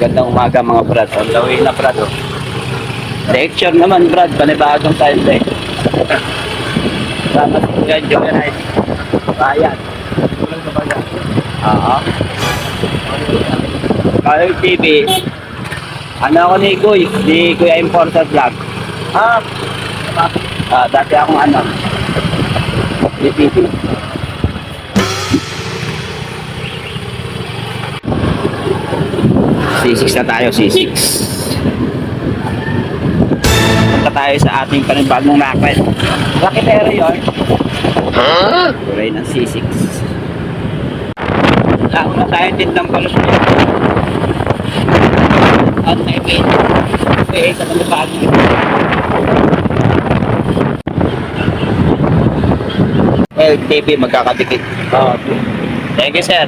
Magandang umaga mga brad. On the way na brad. Oh. Lecture naman brad. Panibagong time day. Sama sa Kuya Joyride. Bayan. Oo. Kaya TV. Ano ako ni Kuy? Ni Kuya Importer Vlog. Dati akong ano. Ni TV. C6 na tayo, C6. Punta tayo sa ating panibagong racket. Racketero yun. Kulay ng C6. Una tayo tindang palos niya. At naipin. Okay, sa panibagong. LTV magkakadikit. Thank you sir.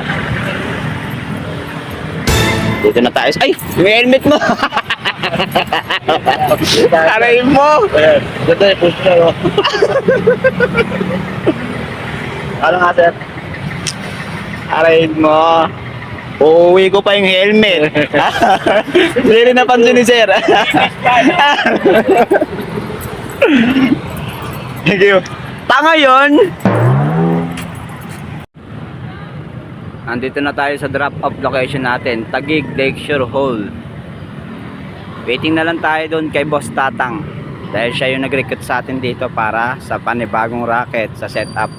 Dito na tayo. Ay! Yung helmet mo! Aray mo! Dito yung push na. Ano nga sir? Aray mo! Uuwi ko pa yung helmet. Hindi rin napansin ni sir. Thank you. Tanga yun! Andito na tayo sa drop-off location natin, Taguig Lakeshore Hall. Waiting na lang tayo doon kay Boss Tatang dahil siya yung nag-recruit sa atin dito para sa panibagong racket sa setup.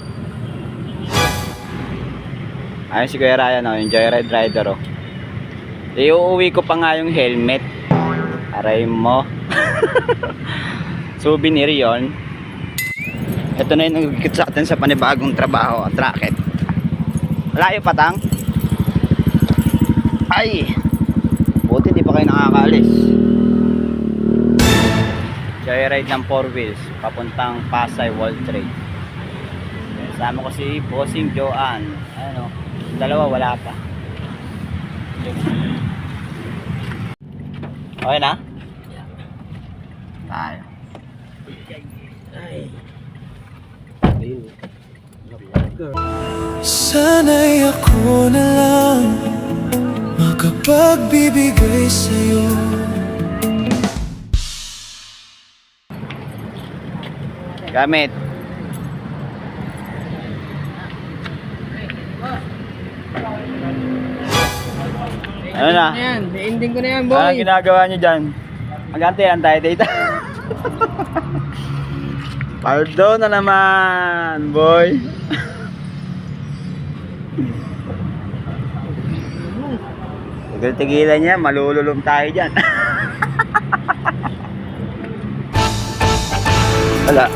Ayun si Kuya Ryan, yung Joyride Rider. Iuuwi ko pa nga yung helmet. Aray mo. Souvenir yun. Ito na yung nag-recruit sa atin sa panibagong trabaho at racket. Layo patang. Ay. Buti di pa kayo nakakaalis. Joyride ng 4 wheels papuntang Pasay World Trade. Kasama ko si Bossing Joanne. Ano, dalawa wala pa. Okay na? Tayo. Ay. Sana'y ako na lang makapagbibigay sa'yo. Gamit. Ano na? Yan, ending ko na yan, boy. Anong ginagawa nyo dyan? Mag-antayan tayo dito. Pardon na naman, boy. Tigil-tigilan niya, malululong tayo dyan. Wala.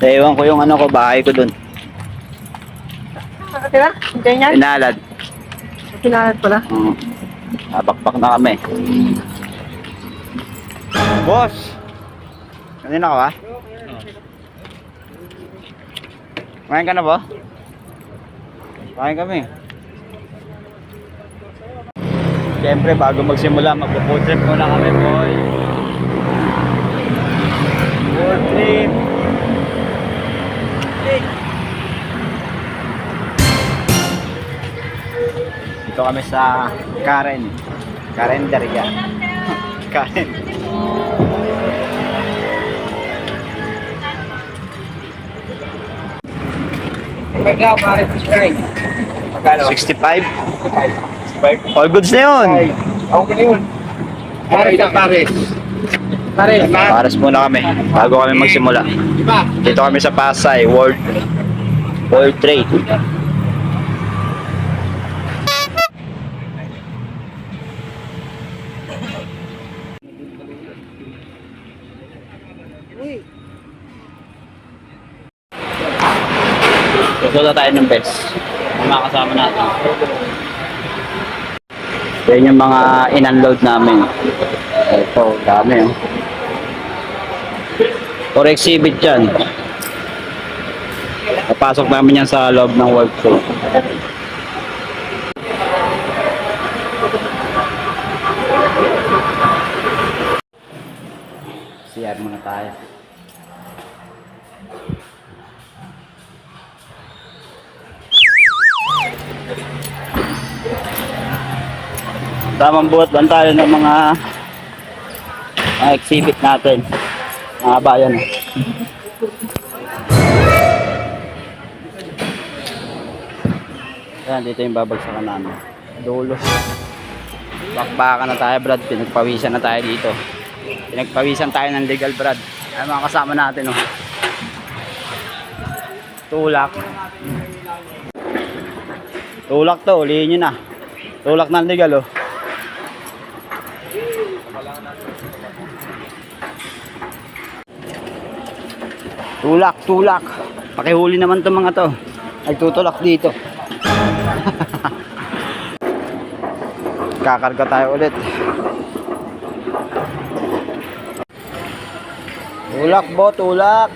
Ewan ko yung ano ko, bahay ko dun. Tira, hintayin yan. Pinalad. Pinalat pala. Bakbak na kami. Boss! Kanina ka ba? Kumain ka na ba? Kumain kami. Siyempre, bago magsimula, magpo-food trip muna kami, boy. Food trip. Dito kami sa Karen. Karenderia. Karen. Maglaw, pare, subscribe. Magkano? 65? All goods na yun. Okay na yun. Pare, isang pare. Pare. Pares muna kami bago kami magsimula. Diba? Dito kami sa Pasay World Trade. Gusto na tayo ng best. Mga kasama natin. Yan yung mga in-unload namin. Ito, dami. For exhibit yan. Papasok namin yan sa loob ng workshop. CR muna tayo. Tamang buhat lang tayo ng mga exhibit natin. Mga bayan. Yan, dito yung babagsakan namin. Dulo. Bakbakan na tayo, Brad. Pinagpawisan na tayo dito. Pinagpawisan tayo ng legal, Brad. Ay, mga kasama natin, oh. Tulak. Tulak to, ulihin nyo na. Tulak ng legal, oh. Tulak, tulak. Pakihuli naman to mga to. Nagtutulak dito. Kakarga tayo ulit. Tulak bo, tulak.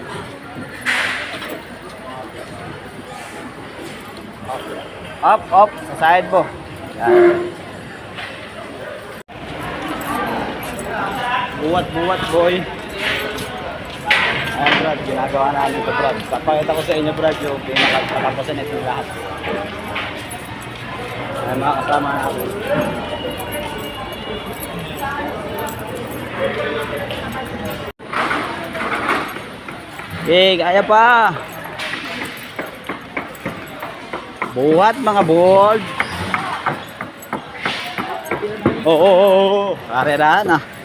Up, up, sa side po. Yan. Buwat, buwat, boy. Ayan, Brad, ginagawa namin ito, Brad. Pakita ko sa inyo, Brad, yung pinakatapusan ito lahat. Ayan, mga kasama natin. Kaya pa. Buhat mga bold. Oo. Karerahan ah.